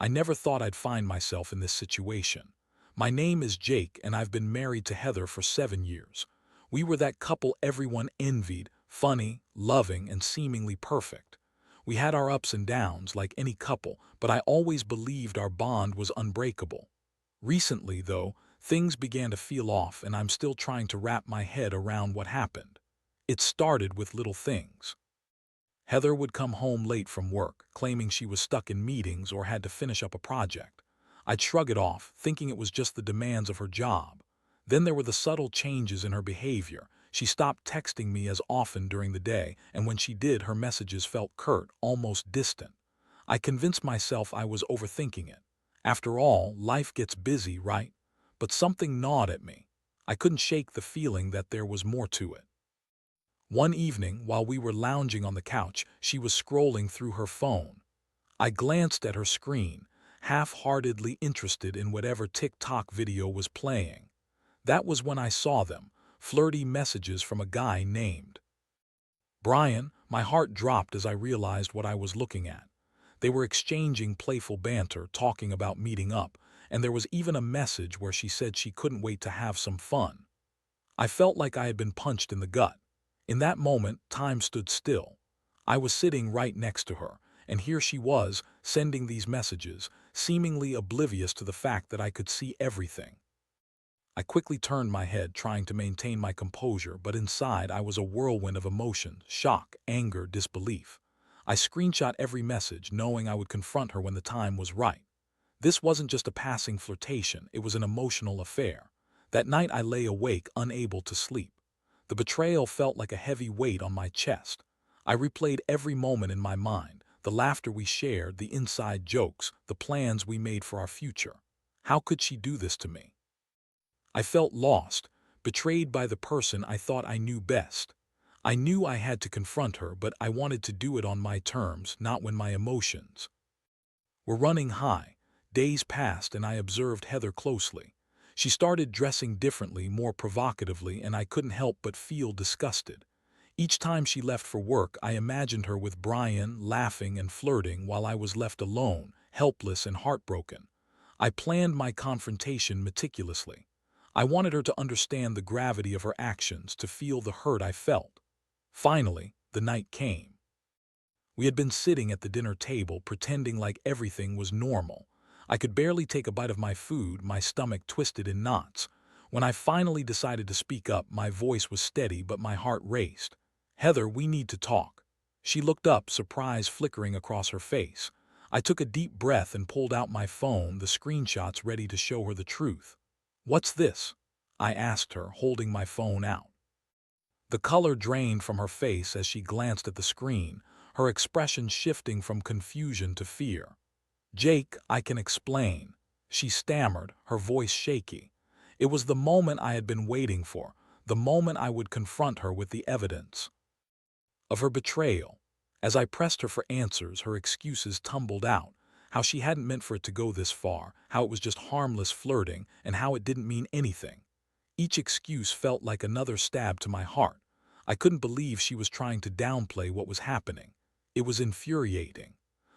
I never thought I'd find myself in this situation. My name is Jake, and I've been married to Heather for 7 years. We were that couple everyone envied, funny, loving, and seemingly perfect. We had our ups and downs like any couple, but I always believed our bond was unbreakable. Recently, though, things began to feel off, and I'm still trying to wrap my head around what happened. It started with little things. Heather would come home late from work, claiming she was stuck in meetings or had to finish up a project. I'd shrug it off, thinking it was just the demands of her job. Then there were the subtle changes in her behavior. She stopped texting me as often during the day, and when she did, her messages felt curt, almost distant. I convinced myself I was overthinking it. After all, life gets busy, right? But something gnawed at me. I couldn't shake the feeling that there was more to it. One evening, while we were lounging on the couch, she was scrolling through her phone. I glanced at her screen, half-heartedly interested in whatever TikTok video was playing. That was when I saw them, flirty messages from a guy named Brian. My heart dropped as I realized what I was looking at. They were exchanging playful banter, talking about meeting up, and there was even a message where she said she couldn't wait to have some fun. I felt like I had been punched in the gut. In that moment, time stood still. I was sitting right next to her, and here she was, sending these messages, seemingly oblivious to the fact that I could see everything. I quickly turned my head, trying to maintain my composure, but inside I was a whirlwind of emotions: shock, anger, disbelief. I screenshot every message, knowing I would confront her when the time was right. This wasn't just a passing flirtation, it was an emotional affair. That night I lay awake, unable to sleep. The betrayal felt like a heavy weight on my chest. I replayed every moment in my mind, the laughter we shared, the inside jokes, the plans we made for our future. How could she do this to me? I felt lost, betrayed by the person I thought I knew best. I knew I had to confront her, but I wanted to do it on my terms, not when my emotions were running high. Days passed, and I observed Heather closely. She started dressing differently, more provocatively, and I couldn't help but feel disgusted. Each time she left for work, I imagined her with Brian, laughing and flirting, while I was left alone, helpless and heartbroken. I planned my confrontation meticulously. I wanted her to understand the gravity of her actions, to feel the hurt I felt. Finally, the night came. We had been sitting at the dinner table, pretending like everything was normal. I could barely take a bite of my food, my stomach twisted in knots. When I finally decided to speak up, my voice was steady, but my heart raced. "Heather, we need to talk." She looked up, surprise flickering across her face. I took a deep breath and pulled out my phone, the screenshots ready to show her the truth. "What's this?" I asked her, holding my phone out. The color drained from her face as she glanced at the screen, her expression shifting from confusion to fear. "Jake, I can explain," she stammered, her voice shaky. It was the moment I had been waiting for, the moment I would confront her with the evidence of her betrayal. As I pressed her for answers, her excuses tumbled out: how she hadn't meant for it to go this far, how it was just harmless flirting, and how it didn't mean anything. Each excuse felt like another stab to my heart. I couldn't believe she was trying to downplay what was happening. It was infuriating.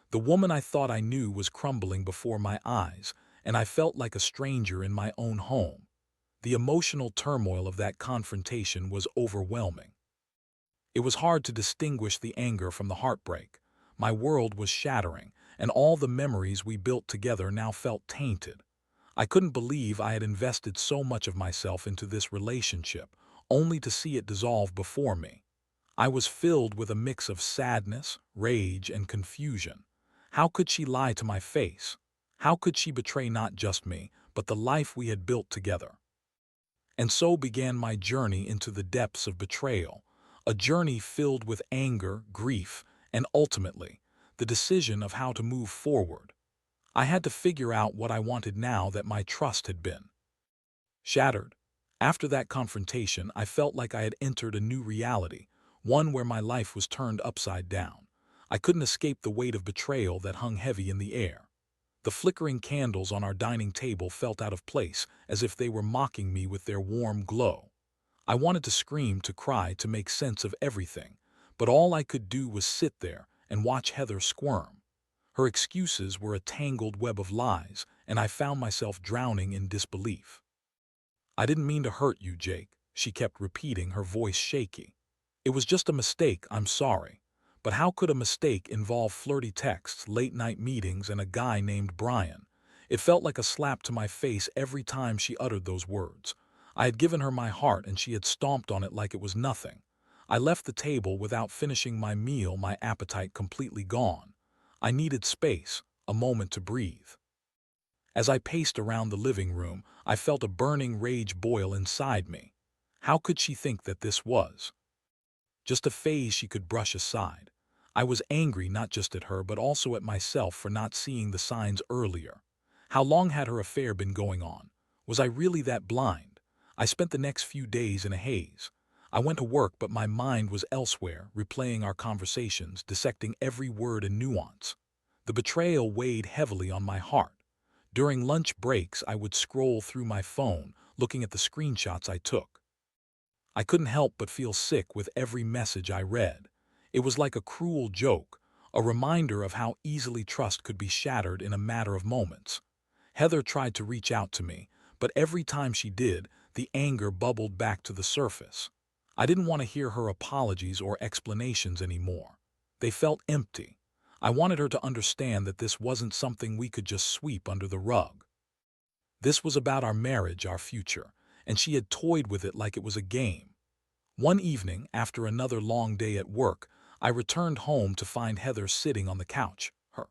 The woman I thought I knew was crumbling before my eyes, and I felt like a stranger in my own home. The emotional turmoil of that confrontation was overwhelming. It was hard to distinguish the anger from the heartbreak. My world was shattering, and all the memories we built together now felt tainted. I couldn't believe I had invested so much of myself into this relationship, only to see it dissolve before me. I was filled with a mix of sadness, rage, and confusion. How could she lie to my face? How could she betray not just me, but the life we had built together? And so began my journey into the depths of betrayal, a journey filled with anger, grief, and ultimately, the decision of how to move forward. I had to figure out what I wanted now that my trust had been shattered. After that confrontation, I felt like I had entered a new reality, one where my life was turned upside down. I couldn't escape the weight of betrayal that hung heavy in the air. The flickering candles on our dining table felt out of place, as if they were mocking me with their warm glow. I wanted to scream, to cry, to make sense of everything, but all I could do was sit there and watch Heather squirm. Her excuses were a tangled web of lies, and I found myself drowning in disbelief. "I didn't mean to hurt you, Jake," she kept repeating, her voice shaky. "It was just a mistake, I'm sorry." But how could a mistake involve flirty texts, late-night meetings, and a guy named Brian? It felt like a slap to my face every time she uttered those words. I had given her my heart and she had stomped on it like it was nothing. I left the table without finishing my meal, my appetite completely gone. I needed space, a moment to breathe. As I paced around the living room, I felt a burning rage boil inside me. How could she think that this was just a phase she could brush aside? I was angry not just at her but also at myself for not seeing the signs earlier. How long had her affair been going on? Was I really that blind? I spent the next few days in a haze. I went to work but my mind was elsewhere, replaying our conversations, dissecting every word and nuance. The betrayal weighed heavily on my heart. During lunch breaks, I would scroll through my phone, looking at the screenshots I took. I couldn't help but feel sick with every message I read. It was like a cruel joke, a reminder of how easily trust could be shattered in a matter of moments. Heather tried to reach out to me, but every time she did, the anger bubbled back to the surface. I didn't want to hear her apologies or explanations anymore. They felt empty. I wanted her to understand that this wasn't something we could just sweep under the rug. This was about our marriage, our future, and she had toyed with it like it was a game. One evening, after another long day at work, I returned home to find Heather sitting on the couch, her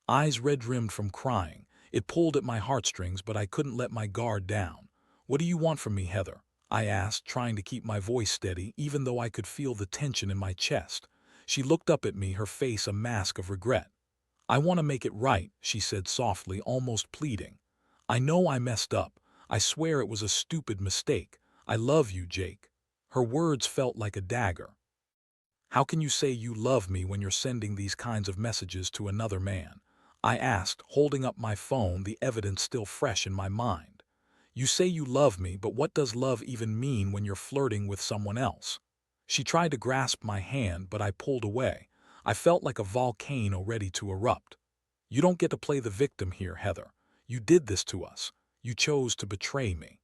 eyes red-rimmed from crying. It pulled at my heartstrings, but I couldn't let my guard down. "What do you want from me, Heather?" I asked, trying to keep my voice steady, even though I could feel the tension in my chest. She looked up at me, her face a mask of regret. "I want to make it right," she said softly, almost pleading. "I know I messed up. I swear it was a stupid mistake. I love you, Jake." Her words felt like a dagger. "How can you say you love me when you're sending these kinds of messages to another man?" I asked, holding up my phone, the evidence still fresh in my mind. "You say you love me, but what does love even mean when you're flirting with someone else?" She tried to grasp my hand, but I pulled away. I felt like a volcano ready to erupt. "You don't get to play the victim here, Heather. You did this to us. You chose to betray me."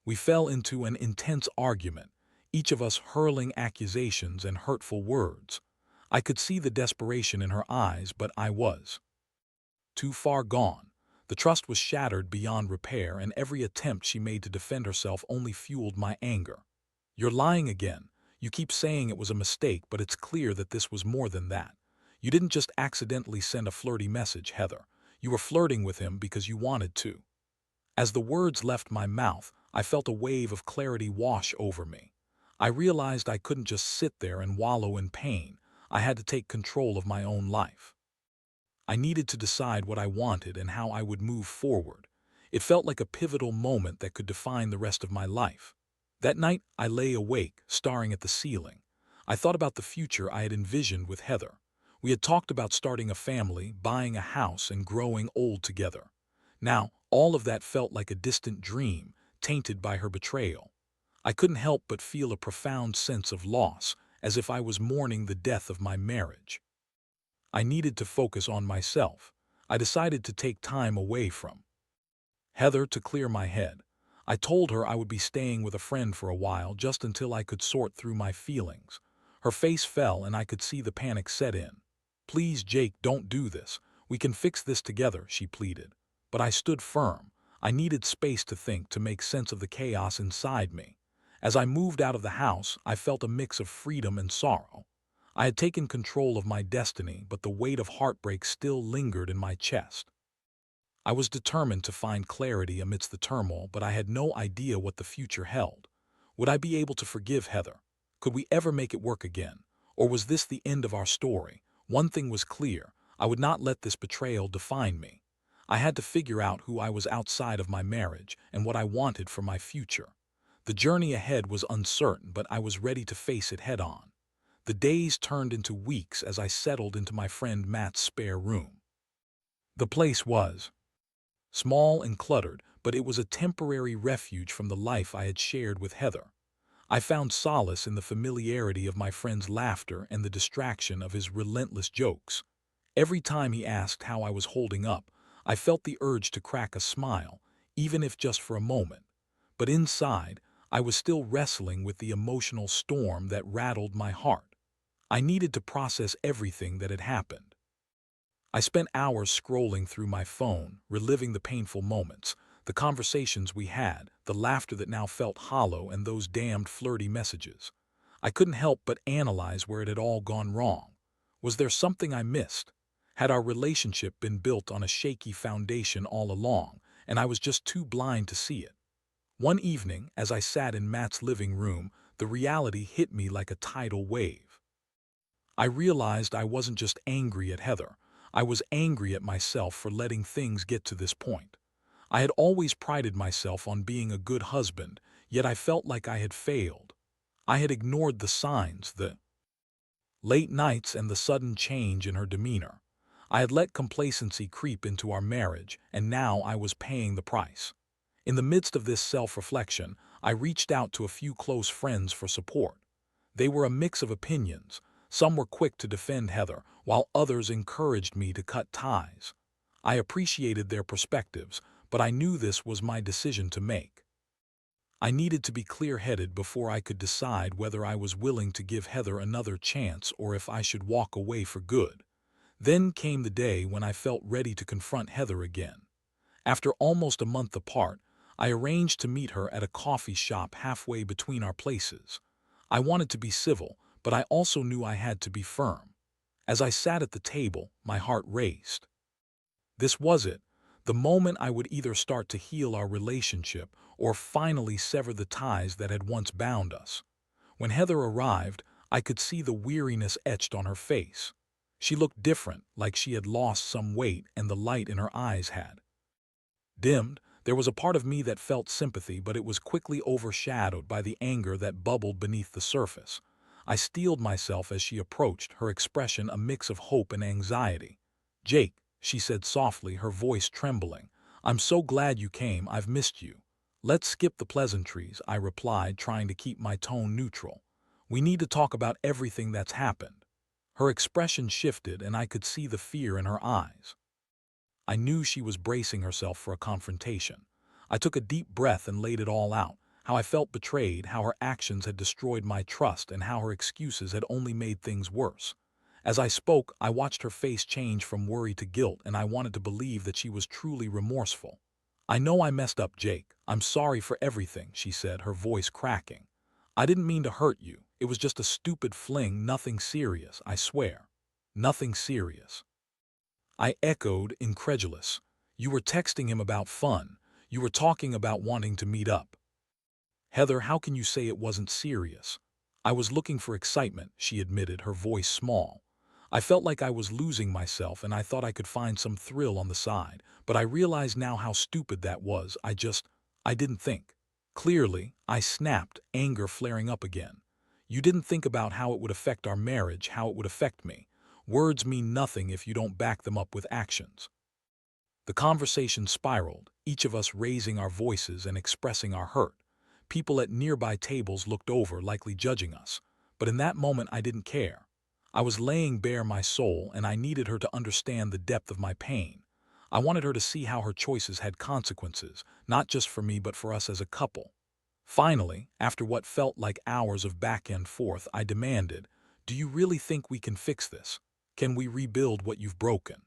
We fell into an intense argument, each of us hurling accusations and hurtful words. I could see the desperation in her eyes, but I was too far gone. The trust was shattered beyond repair, and every attempt she made to defend herself only fueled my anger. "You're lying again. You keep saying it was a mistake, but it's clear that this was more than that. You didn't just accidentally send a flirty message, Heather. You were flirting with him because you wanted to." As the words left my mouth, I felt a wave of clarity wash over me. I realized I couldn't just sit there and wallow in pain. I had to take control of my own life. I needed to decide what I wanted and how I would move forward. It felt like a pivotal moment that could define the rest of my life. That night, I lay awake, staring at the ceiling. I thought about the future I had envisioned with Heather. We had talked about starting a family, buying a house, and growing old together. Now, all of that felt like a distant dream, tainted by her betrayal. I couldn't help but feel a profound sense of loss, as if I was mourning the death of my marriage. I needed to focus on myself. I decided to take time away from Heather to clear my head. I told her I would be staying with a friend for a while, just until I could sort through my feelings. Her face fell and I could see the panic set in. "Please, Jake, don't do this. We can fix this together," she pleaded. But I stood firm. I needed space to think, to make sense of the chaos inside me. As I moved out of the house, I felt a mix of freedom and sorrow. I had taken control of my destiny, but the weight of heartbreak still lingered in my chest. I was determined to find clarity amidst the turmoil, but I had no idea what the future held. Would I be able to forgive Heather? Could we ever make it work again? Or was this the end of our story? One thing was clear: I would not let this betrayal define me. I had to figure out who I was outside of my marriage and what I wanted for my future. The journey ahead was uncertain, but I was ready to face it head on. The days turned into weeks as I settled into my friend Matt's spare room. The place was small and cluttered, but it was a temporary refuge from the life I had shared with Heather. I found solace in the familiarity of my friend's laughter and the distraction of his relentless jokes. Every time he asked how I was holding up, I felt the urge to crack a smile, even if just for a moment. But inside, I was still wrestling with the emotional storm that rattled my heart. I needed to process everything that had happened. I spent hours scrolling through my phone, reliving the painful moments, the conversations we had, the laughter that now felt hollow, and those damned flirty messages. I couldn't help but analyze where it had all gone wrong. Was there something I missed? Had our relationship been built on a shaky foundation all along, and I was just too blind to see it? One evening, as I sat in Matt's living room, the reality hit me like a tidal wave. I realized I wasn't just angry at Heather. I was angry at myself for letting things get to this point. I had always prided myself on being a good husband, yet I felt like I had failed. I had ignored the signs, the late nights, and the sudden change in her demeanor. I had let complacency creep into our marriage, and now I was paying the price. In the midst of this self-reflection, I reached out to a few close friends for support. They were a mix of opinions. Some were quick to defend Heather, while others encouraged me to cut ties. I appreciated their perspectives, but I knew this was my decision to make. I needed to be clear-headed before I could decide whether I was willing to give Heather another chance or if I should walk away for good. Then came the day when I felt ready to confront Heather again. After almost a month apart, I arranged to meet her at a coffee shop halfway between our places. I wanted to be civil, but I also knew I had to be firm. As I sat at the table, my heart raced. This was it, the moment I would either start to heal our relationship or finally sever the ties that had once bound us. When Heather arrived, I could see the weariness etched on her face. She looked different, like she had lost some weight and the light in her eyes had dimmed. There was a part of me that felt sympathy, but it was quickly overshadowed by the anger that bubbled beneath the surface. I steeled myself as she approached, her expression a mix of hope and anxiety. "Jake," she said softly, her voice trembling, "I'm so glad you came, I've missed you." "Let's skip the pleasantries," I replied, trying to keep my tone neutral. "We need to talk about everything that's happened." Her expression shifted, and I could see the fear in her eyes. I knew she was bracing herself for a confrontation. I took a deep breath and laid it all out, how I felt betrayed, how her actions had destroyed my trust, and how her excuses had only made things worse. As I spoke, I watched her face change from worry to guilt, and I wanted to believe that she was truly remorseful. "I know I messed up, Jake. I'm sorry for everything," she said, her voice cracking. "I didn't mean to hurt you. It was just a stupid fling, nothing serious, I swear." "Nothing serious?" I echoed, incredulous. "You were texting him about fun. You were talking about wanting to meet up." "Heather, how can you say it wasn't serious?" "I was looking for excitement," she admitted, her voice small. "I felt like I was losing myself, and I thought I could find some thrill on the side, but I realize now how stupid that was. I didn't think." Clearly, I snapped, anger flaring up again. "You didn't think about how it would affect our marriage, how it would affect me. Words mean nothing if you don't back them up with actions." The conversation spiraled, each of us raising our voices and expressing our hurt. People at nearby tables looked over, likely judging us. But in that moment, I didn't care. I was laying bare my soul, and I needed her to understand the depth of my pain. I wanted her to see how her choices had consequences, not just for me but for us as a couple. Finally, after what felt like hours of back and forth, I demanded, "Do you really think we can fix this? Can we rebuild what you've broken?"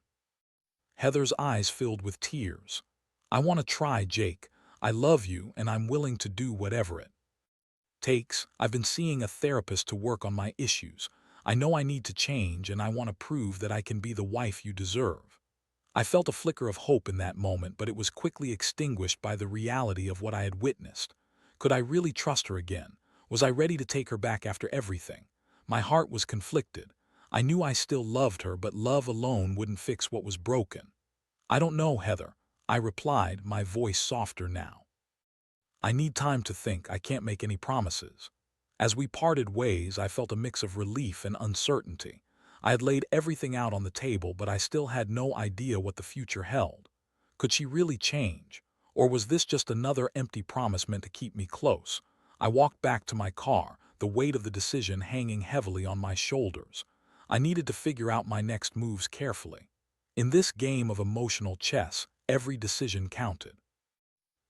Heather's eyes filled with tears. "I want to try, Jake. I love you, and I'm willing to do whatever it takes. I've been seeing a therapist to work on my issues. I know I need to change, and I want to prove that I can be the wife you deserve." I felt a flicker of hope in that moment, but it was quickly extinguished by the reality of what I had witnessed. Could I really trust her again? Was I ready to take her back after everything? My heart was conflicted. I knew I still loved her, but love alone wouldn't fix what was broken. "I don't know, Heather," I replied, my voice softer now. "I need time to think. I can't make any promises." As we parted ways, I felt a mix of relief and uncertainty. I had laid everything out on the table, but I still had no idea what the future held. Could she really change? Or was this just another empty promise meant to keep me close? I walked back to my car, the weight of the decision hanging heavily on my shoulders. I needed to figure out my next moves carefully. In this game of emotional chess, every decision counted.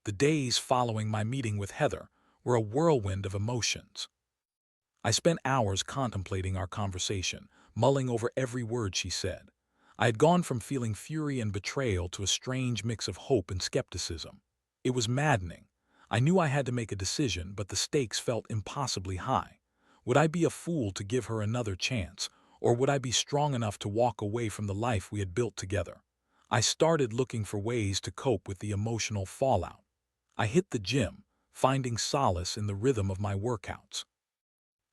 The days following my meeting with Heather were a whirlwind of emotions. I spent hours contemplating our conversation, mulling over every word she said. I had gone from feeling fury and betrayal to a strange mix of hope and skepticism. It was maddening. I knew I had to make a decision, but the stakes felt impossibly high. Would I be a fool to give her another chance, or would I be strong enough to walk away from the life we had built together? I started looking for ways to cope with the emotional fallout. I hit the gym, finding solace in the rhythm of my workouts.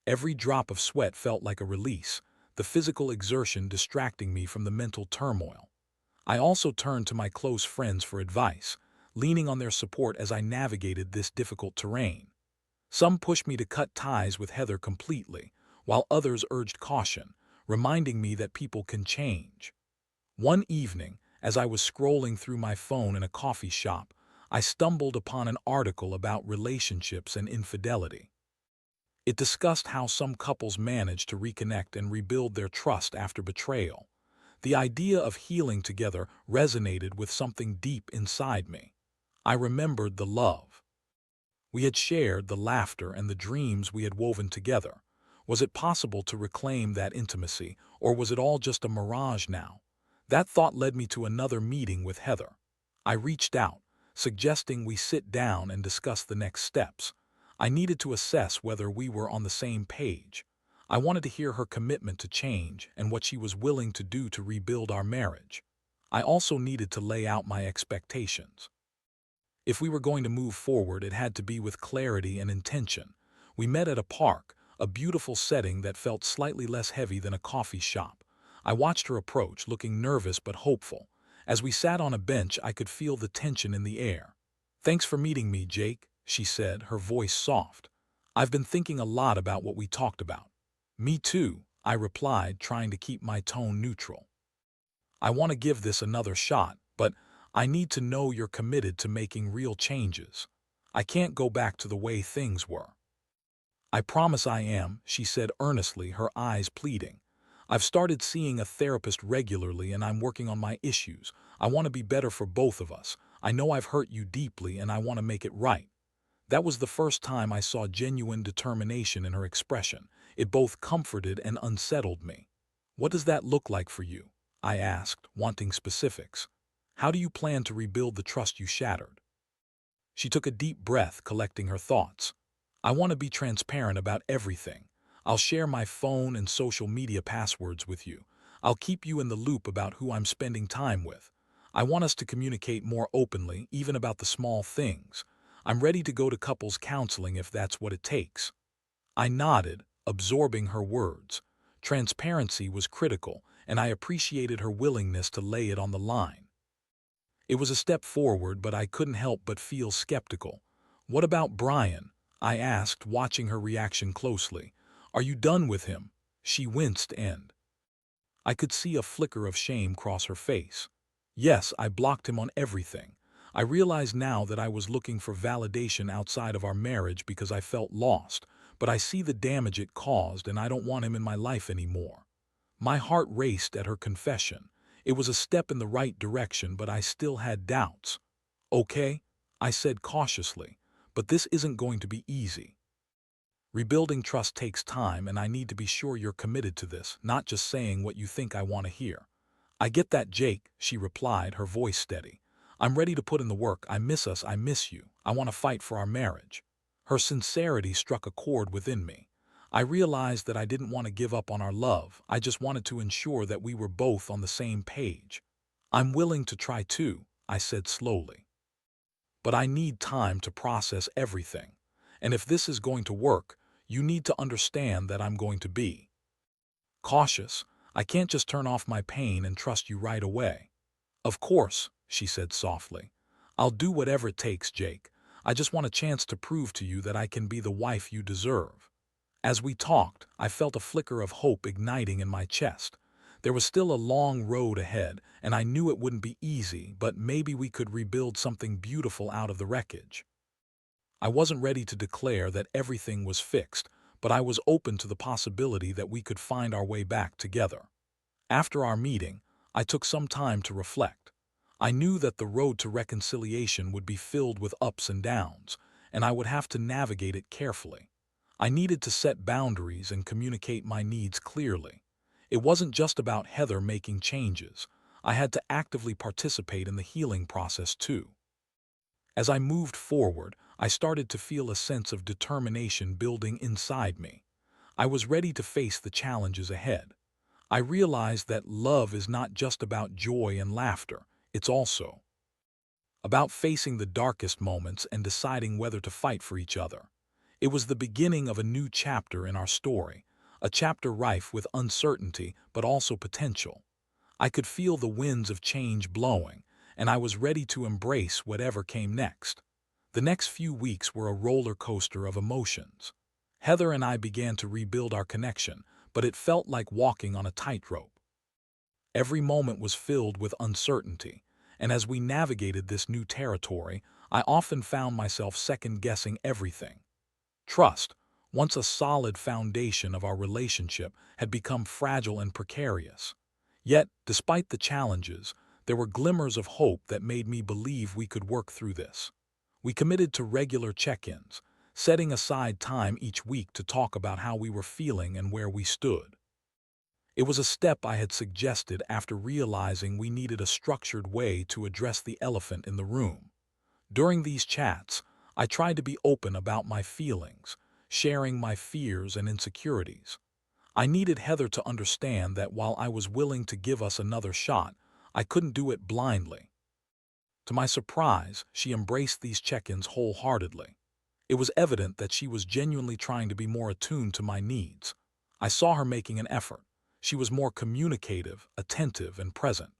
Every drop of sweat felt like a release, the physical exertion distracting me from the mental turmoil. I also turned to my close friends for advice, leaning on their support as I navigated this difficult terrain. Some pushed me to cut ties with Heather completely, while others urged caution, reminding me that people can change. One evening, as I was scrolling through my phone in a coffee shop, I stumbled upon an article about relationships and infidelity. It discussed how some couples manage to reconnect and rebuild their trust after betrayal. The idea of healing together resonated with something deep inside me. I remembered the love we had shared, the laughter, and the dreams we had woven together. Was it possible to reclaim that intimacy, or was it all just a mirage now? That thought led me to another meeting with Heather. I reached out, suggesting we sit down and discuss the next steps. I needed to assess whether we were on the same page. I wanted to hear her commitment to change and what she was willing to do to rebuild our marriage. I also needed to lay out my expectations. If we were going to move forward, it had to be with clarity and intention. We met at a park, a beautiful setting that felt slightly less heavy than a coffee shop. I watched her approach, looking nervous but hopeful. As we sat on a bench, I could feel the tension in the air. "Thanks for meeting me, Jake," she said, her voice soft. "I've been thinking a lot about what we talked about." "Me too," I replied, trying to keep my tone neutral. "I want to give this another shot, but I need to know you're committed to making real changes. I can't go back to the way things were." "I promise I am," she said earnestly, her eyes pleading. "I've started seeing a therapist regularly and I'm working on my issues. I want to be better for both of us. I know I've hurt you deeply and I want to make it right." That was the first time I saw genuine determination in her expression. It both comforted and unsettled me. "What does that look like for you?" I asked, wanting specifics. "How do you plan to rebuild the trust you shattered?" She took a deep breath, collecting her thoughts. "I want to be transparent about everything. I'll share my phone and social media passwords with you. I'll keep you in the loop about who I'm spending time with. I want us to communicate more openly, even about the small things. I'm ready to go to couples counseling if that's what it takes." I nodded, absorbing her words. Transparency was critical, and I appreciated her willingness to lay it on the line. It was a step forward, but I couldn't help but feel skeptical. "What about Brian?" I asked, watching her reaction closely. "Are you done with him?" She winced and I could see a flicker of shame cross her face. "Yes, I blocked him on everything. I realize now that I was looking for validation outside of our marriage because I felt lost, but I see the damage it caused and I don't want him in my life anymore." My heart raced at her confession. It was a step in the right direction, but I still had doubts. "Okay," I said cautiously, "but this isn't going to be easy. Rebuilding trust takes time, and I need to be sure you're committed to this, not just saying what you think I want to hear." "I get that, Jake," she replied, her voice steady. "I'm ready to put in the work. I miss us. I miss you. I want to fight for our marriage." Her sincerity struck a chord within me. I realized that I didn't want to give up on our love. I just wanted to ensure that we were both on the same page. "I'm willing to try too," I said slowly. "But I need time to process everything. And if this is going to work, you need to understand that I'm going to be cautious. I can't just turn off my pain and trust you right away." "Of course," she said softly. "I'll do whatever it takes, Jake. I just want a chance to prove to you that I can be the wife you deserve." As we talked, I felt a flicker of hope igniting in my chest. There was still a long road ahead, and I knew it wouldn't be easy, but maybe we could rebuild something beautiful out of the wreckage. I wasn't ready to declare that everything was fixed, but I was open to the possibility that we could find our way back together. After our meeting, I took some time to reflect. I knew that the road to reconciliation would be filled with ups and downs, and I would have to navigate it carefully. I needed to set boundaries and communicate my needs clearly. It wasn't just about Heather making changes. I had to actively participate in the healing process too. As I moved forward, I started to feel a sense of determination building inside me. I was ready to face the challenges ahead. I realized that love is not just about joy and laughter, it's also about facing the darkest moments and deciding whether to fight for each other. It was the beginning of a new chapter in our story, a chapter rife with uncertainty but also potential. I could feel the winds of change blowing, and I was ready to embrace whatever came next. The next few weeks were a roller coaster of emotions. Heather and I began to rebuild our connection, but it felt like walking on a tightrope. Every moment was filled with uncertainty, and as we navigated this new territory, I often found myself second-guessing everything. Trust, once a solid foundation of our relationship, had become fragile and precarious. Yet, despite the challenges, there were glimmers of hope that made me believe we could work through this. We committed to regular check-ins, setting aside time each week to talk about how we were feeling and where we stood. It was a step I had suggested after realizing we needed a structured way to address the elephant in the room. During these chats, I tried to be open about my feelings, sharing my fears and insecurities. I needed Heather to understand that while I was willing to give us another shot, I couldn't do it blindly. To my surprise, she embraced these check-ins wholeheartedly. It was evident that she was genuinely trying to be more attuned to my needs. I saw her making an effort. She was more communicative, attentive, and present.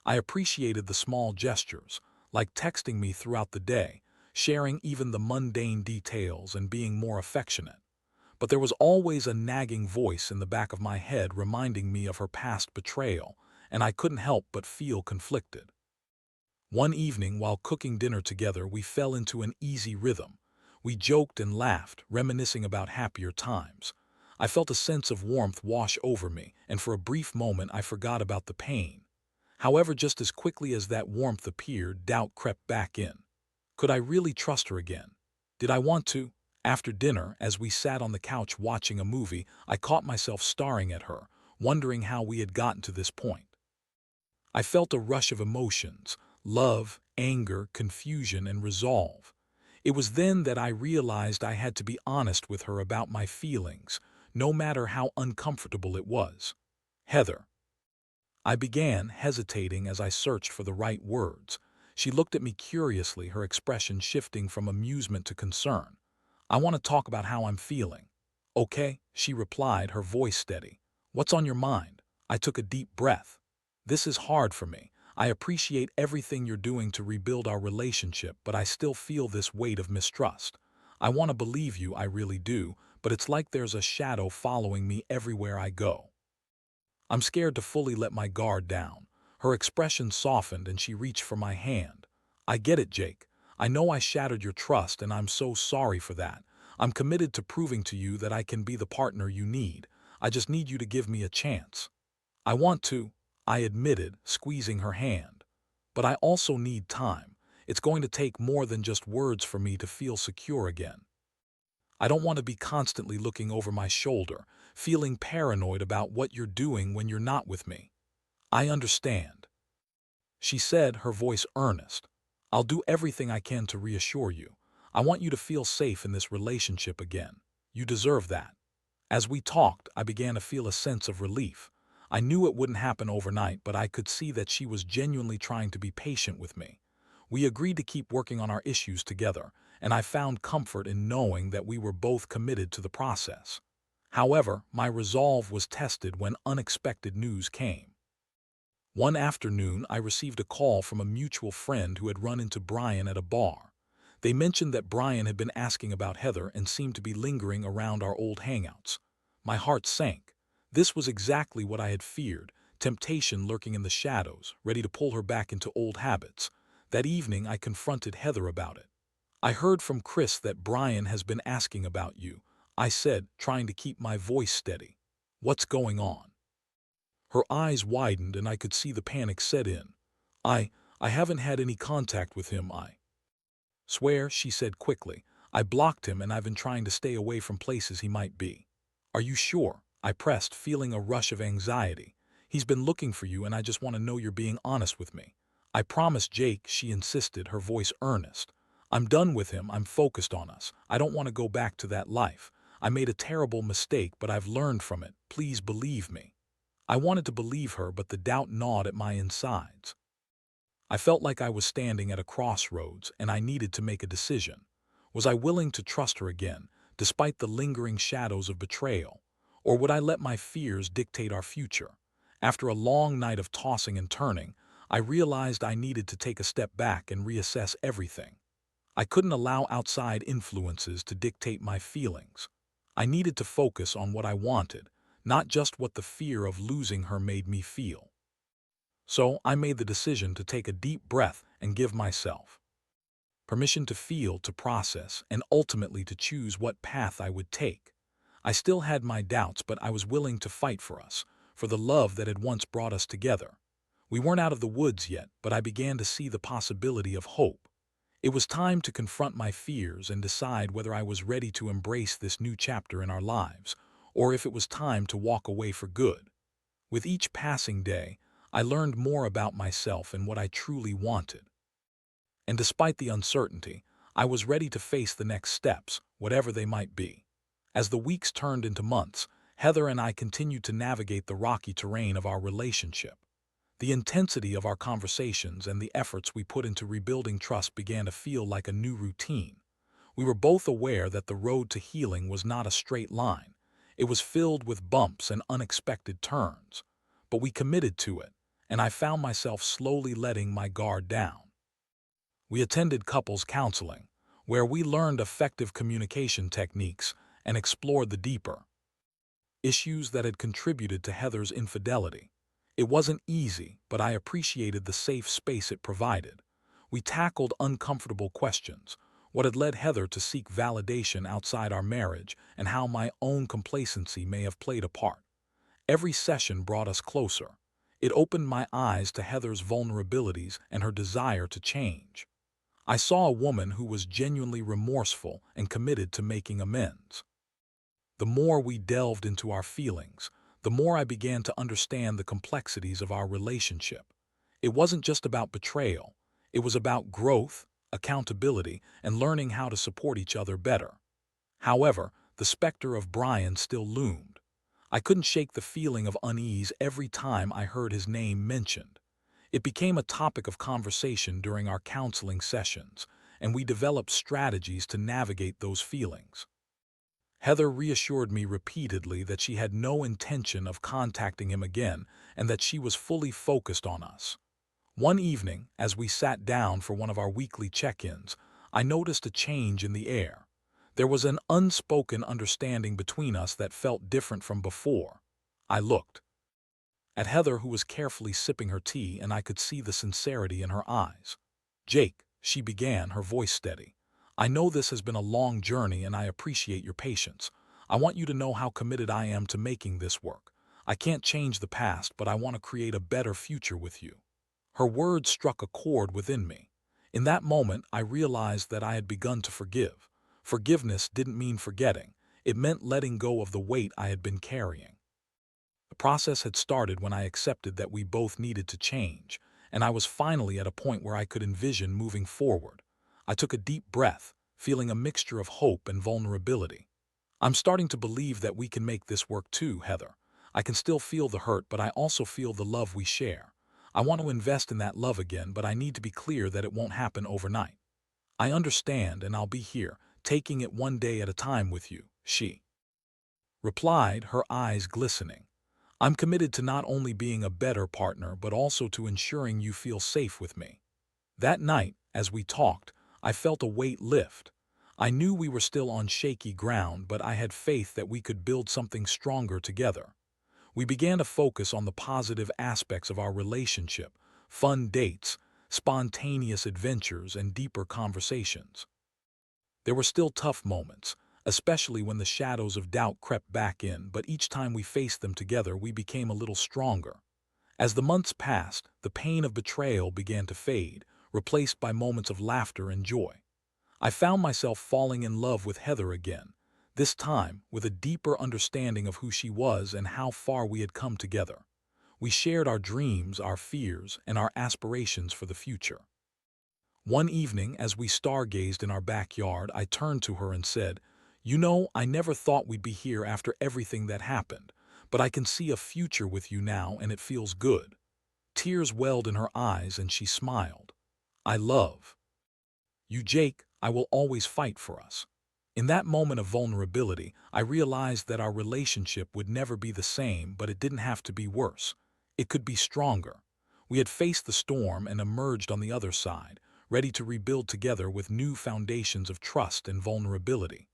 I appreciated the small gestures, like texting me throughout the day, sharing even the mundane details, and being more affectionate. But there was always a nagging voice in the back of my head reminding me of her past betrayal, and I couldn't help but feel conflicted. One evening, while cooking dinner together, we fell into an easy rhythm. We joked and laughed, reminiscing about happier times. I felt a sense of warmth wash over me, and for a brief moment I forgot about the pain. However, just as quickly as that warmth appeared, doubt crept back in. Could I really trust her again? Did I want to? After dinner, as we sat on the couch watching a movie, I caught myself staring at her, wondering how we had gotten to this point. I felt a rush of emotions: love, anger, confusion, and resolve. It was then that I realized I had to be honest with her about my feelings, no matter how uncomfortable it was. Heather. I began, hesitating as I searched for the right words. She looked at me curiously, her expression shifting from amusement to concern. "I want to talk about how I'm feeling." "Okay," she replied, her voice steady. "What's on your mind?" I took a deep breath. "This is hard for me. I appreciate everything you're doing to rebuild our relationship, but I still feel this weight of mistrust. I want to believe you, I really do, but it's like there's a shadow following me everywhere I go. I'm scared to fully let my guard down." Her expression softened and she reached for my hand. "I get it, Jake. I know I shattered your trust and I'm so sorry for that. I'm committed to proving to you that I can be the partner you need. I just need you to give me a chance." "I want to," I admitted, squeezing her hand. "But I also need time. It's going to take more than just words for me to feel secure again. I don't want to be constantly looking over my shoulder, feeling paranoid about what you're doing when you're not with me." "I understand," she said, her voice earnest. "I'll do everything I can to reassure you. I want you to feel safe in this relationship again. You deserve that." As we talked, I began to feel a sense of relief. I knew it wouldn't happen overnight, but I could see that she was genuinely trying to be patient with me. We agreed to keep working on our issues together, and I found comfort in knowing that we were both committed to the process. However, my resolve was tested when unexpected news came. One afternoon, I received a call from a mutual friend who had run into Brian at a bar. They mentioned that Brian had been asking about Heather and seemed to be lingering around our old hangouts. My heart sank. This was exactly what I had feared: temptation lurking in the shadows, ready to pull her back into old habits. That evening, I confronted Heather about it. "I heard from Chris that Brian has been asking about you. I said, trying to keep my voice steady. What's going on? Her eyes widened and I could see the panic set in. I, I haven't had any contact with him, I swear, she said quickly. I blocked him and I've been trying to stay away from places he might be. Are you sure? I pressed, feeling a rush of anxiety. He's been looking for you and I just want to know you're being honest with me. I promise, Jake, she insisted, her voice earnest. I'm done with him, I'm focused on us. I don't want to go back to that life. I made a terrible mistake, but I've learned from it. Please believe me. I wanted to believe her, but the doubt gnawed at my insides. I felt like I was standing at a crossroads and I needed to make a decision. Was I willing to trust her again, despite the lingering shadows of betrayal? Or would I let my fears dictate our future? After a long night of tossing and turning, I realized I needed to take a step back and reassess everything. I couldn't allow outside influences to dictate my feelings. I needed to focus on what I wanted, not just what the fear of losing her made me feel. So I made the decision to take a deep breath and give myself permission to feel, to process, and ultimately to choose what path I would take. I still had my doubts, but I was willing to fight for us, for the love that had once brought us together. We weren't out of the woods yet, but I began to see the possibility of hope. It was time to confront my fears and decide whether I was ready to embrace this new chapter in our lives, or if it was time to walk away for good. With each passing day, I learned more about myself and what I truly wanted. And despite the uncertainty, I was ready to face the next steps, whatever they might be. As the weeks turned into months, Heather and I continued to navigate the rocky terrain of our relationship. The intensity of our conversations and the efforts we put into rebuilding trust began to feel like a new routine. We were both aware that the road to healing was not a straight line. It was filled with bumps and unexpected turns. But we committed to it, and I found myself slowly letting my guard down. We attended couples counseling, where we learned effective communication techniques and explored the deeper issues that had contributed to Heather's infidelity. It wasn't easy, but I appreciated the safe space it provided. We tackled uncomfortable questions: what had led Heather to seek validation outside our marriage, and how my own complacency may have played a part. Every session brought us closer. It opened my eyes to Heather's vulnerabilities and her desire to change. I saw a woman who was genuinely remorseful and committed to making amends. The more we delved into our feelings, the more I began to understand the complexities of our relationship. It wasn't just about betrayal. It was about growth, accountability, and learning how to support each other better. However, the specter of Brian still loomed. I couldn't shake the feeling of unease every time I heard his name mentioned. It became a topic of conversation during our counseling sessions, and we developed strategies to navigate those feelings. Heather reassured me repeatedly that she had no intention of contacting him again and that she was fully focused on us. One evening, as we sat down for one of our weekly check-ins, I noticed a change in the air. There was an unspoken understanding between us that felt different from before. I looked at Heather, who was carefully sipping her tea, and I could see the sincerity in her eyes. "Jake," she began, her voice steady, "I know this has been a long journey and I appreciate your patience. I want you to know how committed I am to making this work. I can't change the past, but I want to create a better future with you." Her words struck a chord within me. In that moment, I realized that I had begun to forgive. Forgiveness didn't mean forgetting. It meant letting go of the weight I had been carrying. The process had started when I accepted that we both needed to change, and I was finally at a point where I could envision moving forward. I took a deep breath, feeling a mixture of hope and vulnerability. "I'm starting to believe that we can make this work too, Heather. I can still feel the hurt, but I also feel the love we share. I want to invest in that love again, but I need to be clear that it won't happen overnight. I understand, and I'll be here, taking it one day at a time with you," she replied, her eyes glistening. "I'm committed to not only being a better partner, but also to ensuring you feel safe with me." That night, as we talked, I felt a weight lift. I knew we were still on shaky ground, but I had faith that we could build something stronger together. We began to focus on the positive aspects of our relationship: fun dates, spontaneous adventures, and deeper conversations. There were still tough moments. especially when the shadows of doubt crept back in, but each time we faced them together, we became a little stronger. As the months passed, the pain of betrayal began to fade, replaced by moments of laughter and joy. I found myself falling in love with Heather again, this time with a deeper understanding of who she was and how far we had come together. We shared our dreams, our fears, and our aspirations for the future. One evening, as we stargazed in our backyard, I turned to her and said, "You know, I never thought we'd be here after everything that happened, but I can see a future with you now and it feels good." Tears welled in her eyes and she smiled. "I love you, Jake. I will always fight for us." In that moment of vulnerability, I realized that our relationship would never be the same, but it didn't have to be worse. It could be stronger. We had faced the storm and emerged on the other side, ready to rebuild together with new foundations of trust and vulnerability.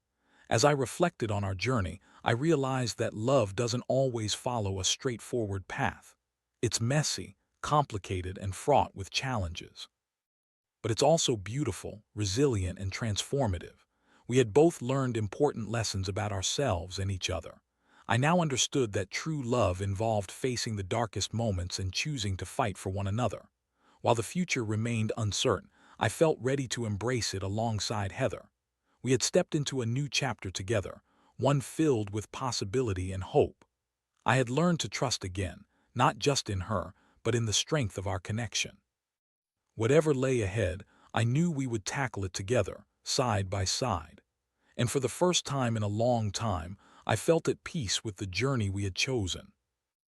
As I reflected on our journey, I realized that love doesn't always follow a straightforward path. It's messy, complicated, and fraught with challenges. But it's also beautiful, resilient, and transformative. We had both learned important lessons about ourselves and each other. I now understood that true love involved facing the darkest moments and choosing to fight for one another. While the future remained uncertain, I felt ready to embrace it alongside Heather. We had stepped into a new chapter together, one filled with possibility and hope. I had learned to trust again, not just in her, but in the strength of our connection. Whatever lay ahead, I knew we would tackle it together, side by side. And for the first time in a long time, I felt at peace with the journey we had chosen.